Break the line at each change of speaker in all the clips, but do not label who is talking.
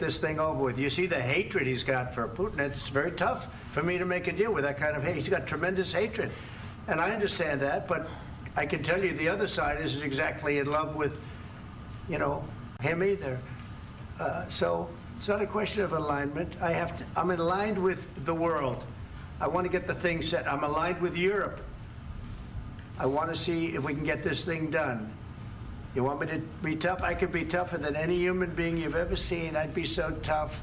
this thing over with. You see the hatred he's got for Putin. It's very tough for me to make a deal with that kind of hate. He's got tremendous hatred. And I understand that, but I can tell you the other side isn't exactly in love with, you know, him either. So it's not a question of alignment. I'm aligned with the world. I want to get the thing set. I'm aligned with Europe. I want to see if we can get this thing done. You want me to be tough? I could be tougher than any human being you've ever seen. I'd be so tough.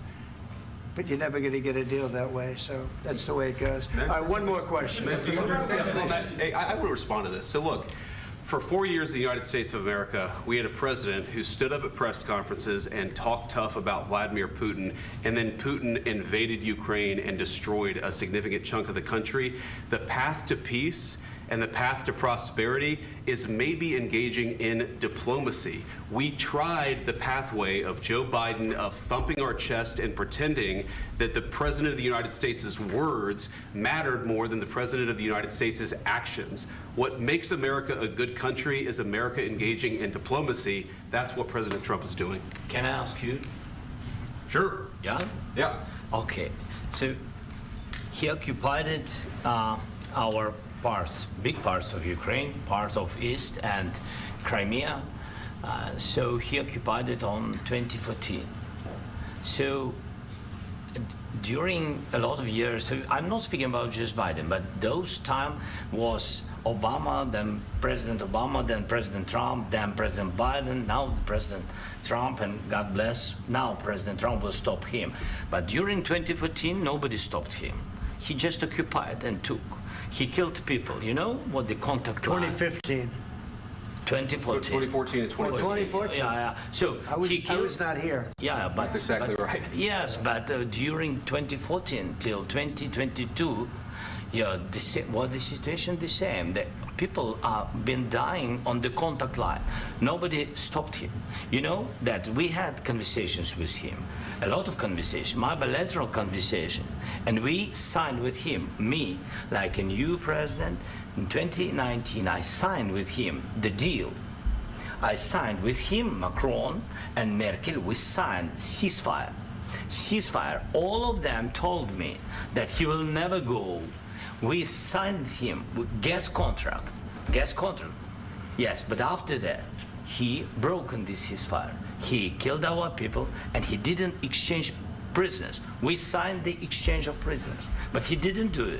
But you're never going to get a deal that way, so that's the way it goes. All right, one more question.
Hey, I want to respond to this. So look, for 4 years in the United States of America, we had a president who stood up at press conferences and talked tough about Vladimir Putin, and then Putin invaded Ukraine and destroyed a significant chunk of the country. The path to peace and the path to prosperity is maybe engaging in diplomacy. We tried the pathway of Joe Biden of thumping our chest and pretending that the President of the United States' words mattered more than the President of the United States' actions. What makes America a good country is America engaging in diplomacy. That's what President Trump is doing.
Can I ask you?
Sure.
Yeah?
Yeah.
Okay. So he occupied our big parts of Ukraine, part of East and Crimea. So he occupied it on 2014. So during a lot of years, so I'm not speaking about just Biden, but those time was Obama, then President Obama, then President Trump, then President Biden, now President Trump, and God bless, now President Trump will stop him. But during 2014, nobody stopped him. He just occupied and took. He killed people. You know what the contact line?
2015.
2014.
2014 and 2014.
2014.
Yeah. So
I was not here.
Yeah, but
that's exactly right.
Yes, but during 2014 till 2022, yeah, the situation the same. The people have been dying on the contact line. Nobody stopped him. You know that we had conversations with him, a lot of conversation, my bilateral conversation, and we signed with him, me, like a new president. In 2019, I signed with him the deal. I signed with him, Macron and Merkel, we signed ceasefire. Ceasefire, all of them told me that he will never go. We signed him with gas contract, yes, but after that, he broken this ceasefire. He killed our people, and he didn't exchange prisoners. We signed the exchange of prisoners, but he didn't do it.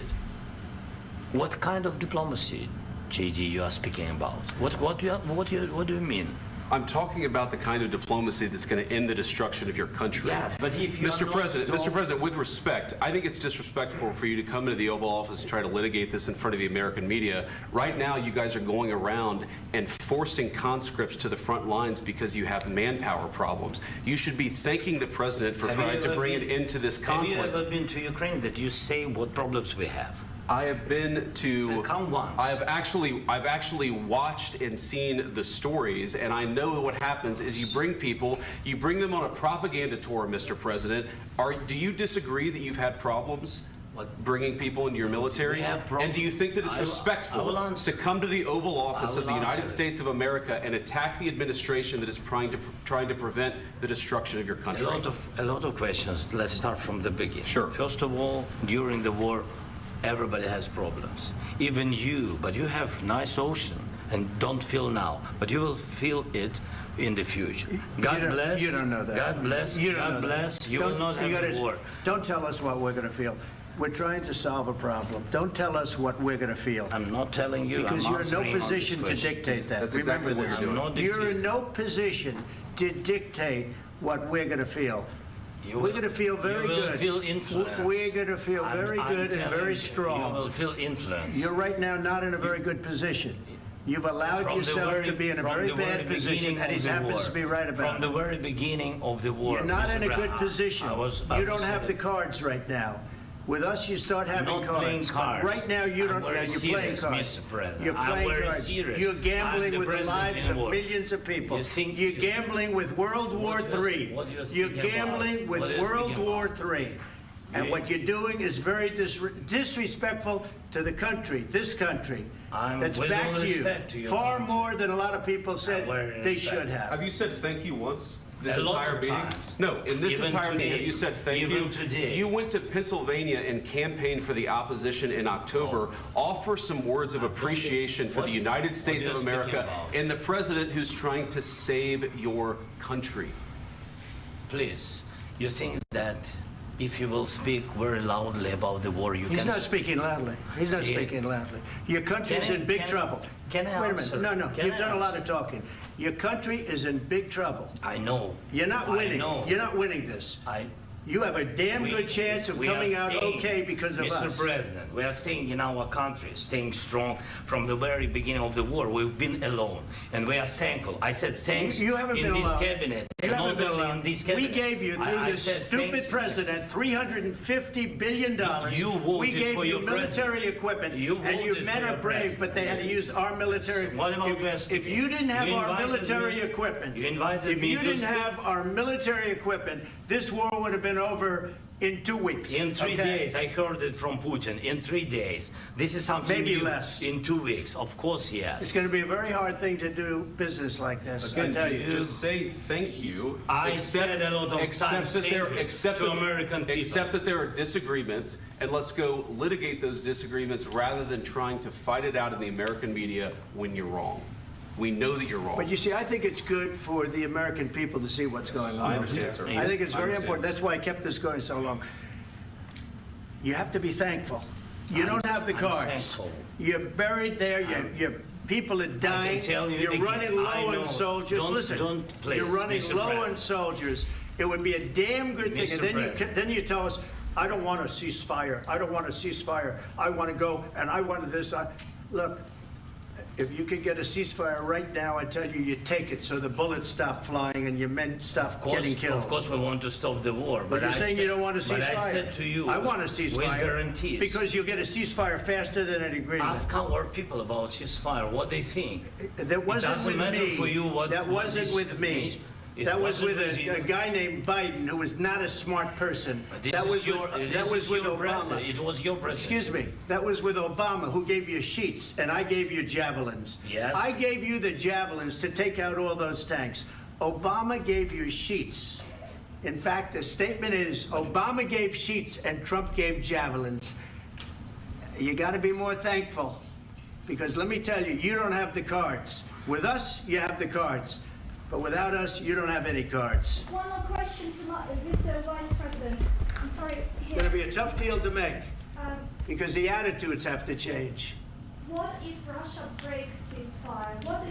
What kind of diplomacy, JD, you are speaking about? What do you mean?
I'm talking about the kind of diplomacy that's going to end the destruction of your country.
Yes, but if you
Mr. President, with respect, I think it's disrespectful for you to come into the Oval Office and try to litigate this in front of the American media. Right now, you guys are going around and forcing conscripts to the front lines because you have manpower problems. You should be thanking the President for trying to bring an end to this conflict.
Have you ever been to Ukraine that you say what problems we have?
I have been to.
Count once.
I've actually watched and seen the stories, and I know what happens is you bring them on a propaganda tour, Mr. President. Do you disagree that you've had problems bringing people into your military? And do you think that it's respectful to come to the Oval Office of the United States of America and attack the administration that is trying to prevent the destruction of your country?
A lot of questions. Let's start from the beginning.
Sure.
First of all, during the war, everybody has problems, even you, but you have nice ocean and don't feel now, but you will feel it in the future. God bless.
You don't know that.
God bless. God bless. You will not have a war.
Don't tell us what we're going to feel. We're trying to solve a problem. Don't tell us what we're going to feel.
I'm not telling you.
Because you're in no position to dictate that.
That's exactly what you're doing.
You're in no position to dictate what we're going to feel. We're going to feel very good.
You will feel influence.
We're going to feel very good and very strong.
You will feel influence.
You're right now not in a very good position. You've allowed yourself to be in a very bad position, and he happens to be right about it.
From the very beginning of the war.
You're not in a good position. You don't have the cards right now. With us, you start having
cards. Not playing cards.
Right now, you don't.
You're
playing cards.
Mr. President.
You're playing cards.
Serious.
You're gambling with the lives of millions of people. You're gambling with World War III. You're gambling with World War III. And what you're doing is very disrespectful to the country, this country, that's back to you, far more than a lot of people said they should have.
Have you said thank you once? this
A lot
entire
of
meeting?
times.
No, in this
Even
entire meeting,
today.
you said thank
Even
you.
today.
You went to Pennsylvania and campaigned for the opposition in October. Offer some words of appreciation for the United States
what
of
you're speaking
America
about?
and the president who's trying to save your country.
Please, you think that if you will speak very loudly about the war, you
He's
can...
not speaking loudly. He's not
Yeah.
speaking loudly. Your country's
Can I-
in big
can I-
trouble.
can I
Wait a
answer?
minute. No,
Can
you've
I
done a lot
answer?
of talking. Your country is in big trouble.
I know.
You're not winning.
I know.
You're not winning this. You have a damn good chance of
we are
coming out
staying,
okay because of
Mr.
us.
President, we are staying in our country, staying strong from the very beginning of the war. We've been alone, and we are thankful. I said thanks
You haven't
in
been
this
alone.
cabinet.
You
and
haven't
not
been
only
alone.
in this
We
cabinet.
gave you, through
I
this
said
stupid
thank you.
president, $350 billion.
You voted
we gave
for
you
your
military
president.
equipment,
You
and your
voted
men
for
are
your
brave,
president.
but they had to use our military.
What about West?
If you didn't have
You
our
invited
military
me-
equipment,
You invited
if
me
you
to
didn't
speak.
have our military equipment, this war would have been over in 2 weeks.
In 3
okay?
days, I heard it from Putin. In 3 days, this is something
Maybe
new.
less.
In 2 weeks, of course, yes.
It's going to be a very hard thing to do business like this. I
Again,
tell you.
just say thank you.
I said a lot of
accept
times
that
thank
there,
you
accept
to
that-
American people.
Accept that there are disagreements, and let's go litigate those disagreements rather than trying to fight it out in the American media when you're wrong. We know that you're wrong.
But you see, I think it's good for the American people to see what's going on.
I understand, sir.
I think it's
I
very
understand.
important. That's why I kept this going so long. You have to be thankful. You don't have the
I'm
cards.
thankful.
You're buried there. Your people are dying.
tell you
You're
again,
running
I
low
know.
on soldiers.
Don't-
Listen,
don't, please,
you're running
Mr.
low on
President.
soldiers. It would be a damn good thing.
Mr.
And then you tell us, I don't want a ceasefire. I don't want a ceasefire. I want to go and I want this. Look, if you could get a ceasefire right now, I tell you, you take it so the bullets stop flying and your men stop getting killed.
Of course, we want to stop the war.
But you're
I
saying
said-
you don't want a ceasefire.
But I said to you,
I want a ceasefire.
with guarantees.
Because you'll get a ceasefire faster than an agreement.
Ask our people about ceasefire, what they think.
That wasn't
doesn't
with
matter
me.
for you what-
that
what
wasn't
this
with me.
means. It
That was
wasn't
with
with you.
a guy named Biden, who was not a smart person.
This
That
is
was
your,
with,
this
that was
is
with
your
Obama.
president. It was your president.
Excuse me. That was with Obama, who gave you sheets, and I gave you javelins.
Yes.
I gave you the javelins to take out all those tanks. Obama gave you sheets. In fact, the statement is Obama gave sheets and Trump gave javelins. You got to be more thankful, because let me tell you, you don't have the cards. With us, you have the cards. But without us, you don't have any cards.
One more question to Mr. Vice President. I'm sorry.
It's going to be a tough deal to make,
Um,
because the attitudes have to change.
what if Russia breaks ceasefire? What if